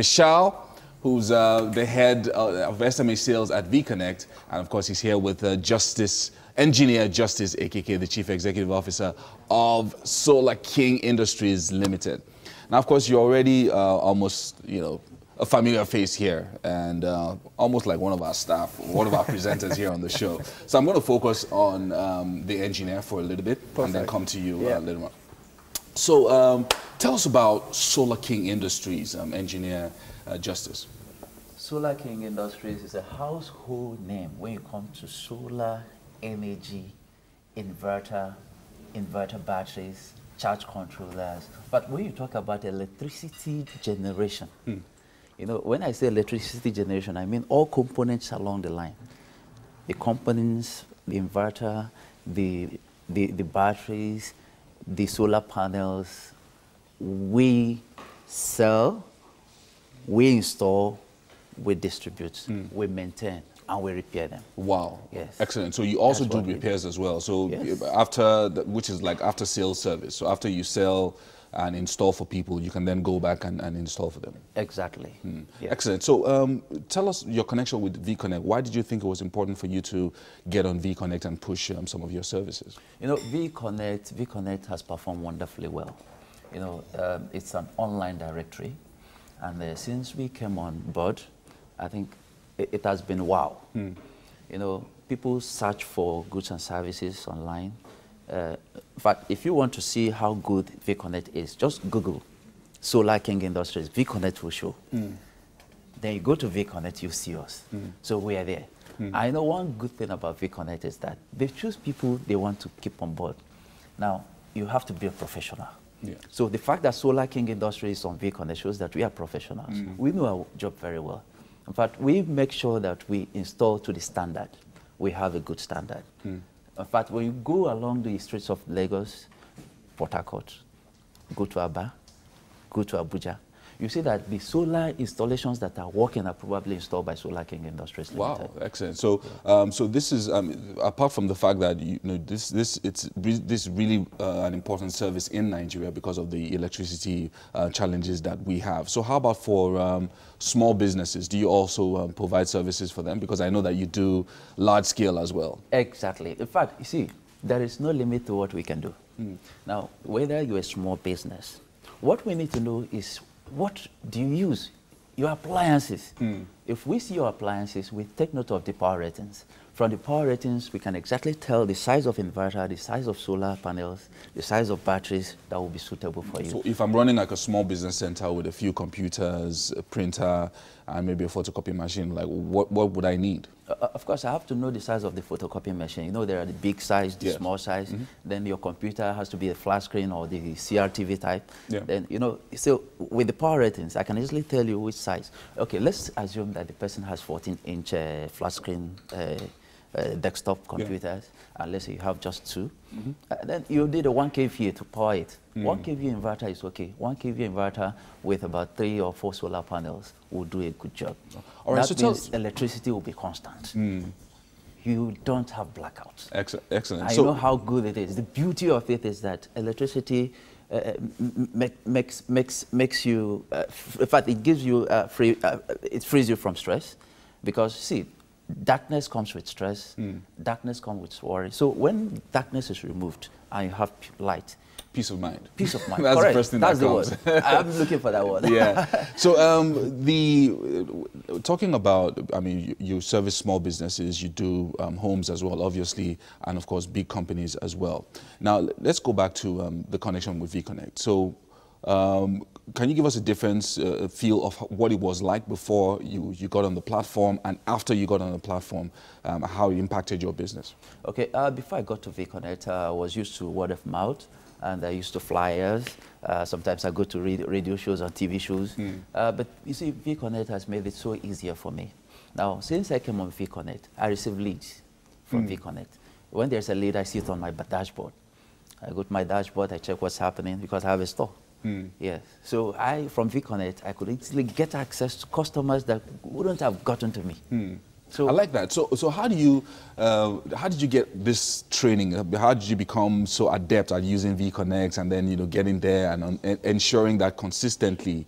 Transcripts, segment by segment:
Vishal, who's the head of SME sales at Vconnect, and of course he's here with Engineer Justice, aka the Chief Executive Officer of Solar King Industries Limited. Now, of course, you're already almost, a familiar face here, and almost like one of our staff, one of our presenters here on the show. So I'm going to focus on the engineer for a little bit, and then come to you later on. So tell us about Solar King Industries, Engineer Justice. Solar King Industries is a household name when you come to solar energy, inverter batteries, charge controllers. But when you talk about electricity generation, when I say electricity generation, I mean all components along the line. The components, the inverter, the batteries, the solar panels, we sell, we install, we distribute, we maintain, and we repair them. Wow. Yes. Excellent. So you also do repairs as well. So which is like after sales service. So after you sell and install for people, you can then go back and install for them. Exactly. Yeah. Excellent. So tell us your connection with Vconnect. Why did you think it was important for you to get on Vconnect and push some of your services? Vconnect has performed wonderfully well. It's an online directory. And since we came on board, I think it has been wow. People search for goods and services online. In fact, if you want to see how good Vconnect is, just Google Solar King Industries. Vconnect will show. Then you go to Vconnect, you see us. So we are there. I know one good thing about Vconnect is that they choose people they want to keep on board. Now, you have to be a professional. Yeah. So the fact that Solar King Industries is on Vconnect shows that we are professionals. We know our job very well. In fact, we make sure that we install to the standard. We have a good standard. In fact, when you go along the streets of Lagos, Port Harcourt, go to Aba, go to Abuja, you see that the solar installations that are working are probably installed by Solar King Industries Limited. Wow, excellent. So, so this is apart from the fact that this is really an important service in Nigeria because of the electricity challenges that we have. So, how about for small businesses? Do you also provide services for them? Because I know that you do large scale as well. Exactly. In fact, you see, there is no limit to what we can do. Now, whether you're a small business, what we need to know is, what do you use? Your appliances. If we see your appliances, we take note of the power ratings. From the power ratings, we can exactly tell the size of inverter, the size of solar panels, the size of batteries that will be suitable for you. So if I'm running like a small business center with a few computers, a printer, and maybe a photocopy machine, like what would I need? Of course, I have to know the size of the photocopy machine. There are the big size, the small size. Then your computer has to be a flat screen or the CRTV type. Then, so with the power ratings, I can easily tell you which size. Okay, let's assume that the person has 14-inch flat screen desktop computers, and let's say you have just two. Then you need a 1 kVA to power it. 1 kVA inverter is okay. 1 kVA inverter with about 3 or 4 solar panels will do a good job. All right, that means electricity will be constant. You don't have blackouts. Excellent. I know how good it is. The beauty of it is that electricity makes you, in fact, it gives you it frees you from stress, because see, darkness comes with stress, darkness comes with worry. So when darkness is removed and you have light, peace of mind. Peace of mind. That's correct. The first thing That's that comes. The word. I'm looking for that word. Yeah. So talking about, I mean, you service small businesses, you do homes as well, obviously, and of course big companies as well. Now let's go back to the connection with Vconnect. So can you give us a difference, feel of what it was like before you got on the platform and after you got on the platform, how it impacted your business? Okay, before I got to Vconnect, I was used to word of mouth, and I used to flyers. Sometimes I go to radio shows or TV shows. But you see, Vconnect has made it so easier for me. Now, since I came on Vconnect, I receive leads from Vconnect. When there's a lead, I see it on my dashboard. I go to my dashboard, I check what's happening because I have a store. Yes. So from Vconnect, I could easily get access to customers that wouldn't have gotten to me. So I like that. So how did you get this training? How did you become so adept at using Vconnect and then getting there and ensuring that consistently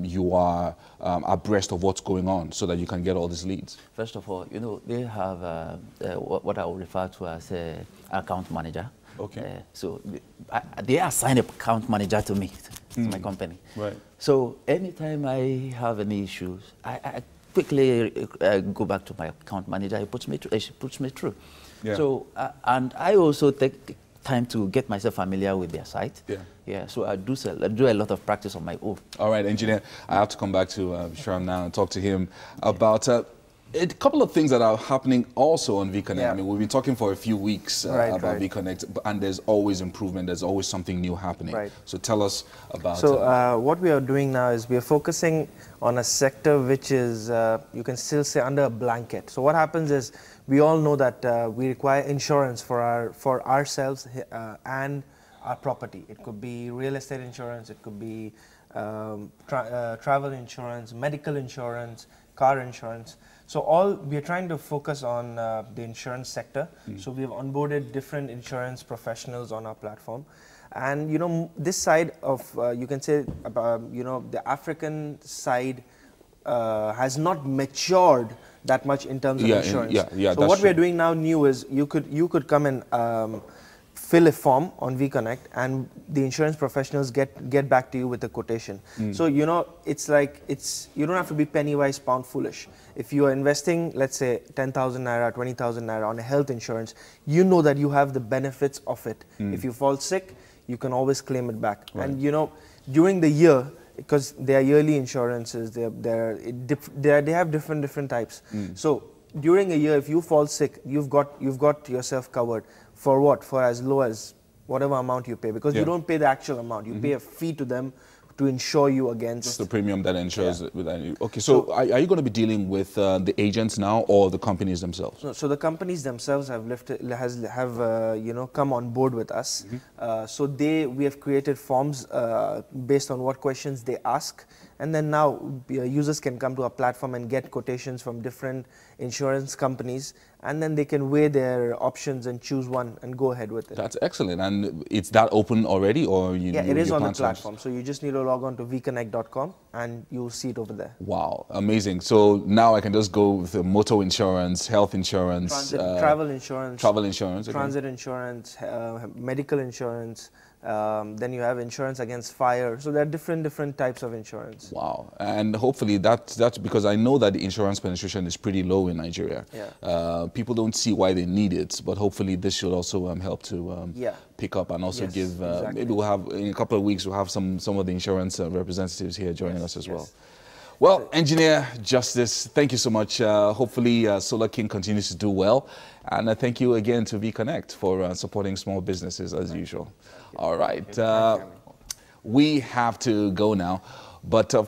you are abreast of what's going on so that you can get all these leads? First of all, you know, they have what I would refer to as an account manager. Okay. So they assign an account manager to me, to my company. Right. So anytime I have any issues, I quickly go back to my account manager. She puts me through. Yeah. So and I also take time to get myself familiar with their site. Yeah. Yeah. So I do a lot of practice on my own. All right, engineer. I have to come back to Vishal now and talk to him about a couple of things that are happening also on Vconnect. Yeah. I mean, we've been talking for a few weeks about Vconnect, and there's always improvement. There's always something new happening. Right. So tell us about. So what we are doing now is we are focusing on a sector which is, you can still say, under a blanket. So what happens is we all know that we require insurance for ourselves and our property. It could be real estate insurance. It could be travel insurance, medical insurance, car insurance. So we are trying to focus on the insurance sector. So we have onboarded different insurance professionals on our platform. And, you know, this side of, you can say, you know, the African side has not matured that much in terms of insurance. So what we're doing now new is you could come and fill a form on Vconnect, and the insurance professionals get back to you with a quotation. So, you know, it's like, you don't have to be penny wise, pound foolish. If you are investing, let's say 10,000 naira, 20,000 naira on a health insurance, you know that you have the benefits of it. If you fall sick, you can always claim it back. Right. And, you know, during the year, because they are yearly insurances, they have different types. So during a year, if you fall sick, you've got yourself covered. For what? For as low as whatever amount you pay, because you don't pay the actual amount. You pay a fee to them to insure you against. Just the premium that insures it. Okay, so are you going to be dealing with the agents now or the companies themselves? No, so the companies themselves have you know, come on board with us. So we have created forms based on what questions they ask, and then now users can come to our platform and get quotations from different insurance companies, and then they can weigh their options and choose one and go ahead with it. That's excellent. And it's that open already, or it is on the platform. So you just need to log on to vconnect.com and you'll see it over there. Wow, amazing. So now I can just go with motor insurance, health insurance, travel insurance, transit insurance, medical insurance. Then you have insurance against fire. So there are different types of insurance. Wow. And hopefully that's because I know that the insurance penetration is pretty low in Nigeria. People don't see why they need it, but hopefully this should also help to pick up and also give, maybe we'll have, in a couple of weeks, we'll have some of the insurance representatives here joining us as well. Well, Engineer Justice, thank you so much. Hopefully Solar King continues to do well. And thank you again to Vconnect for supporting small businesses as usual. All right. We have to go now. But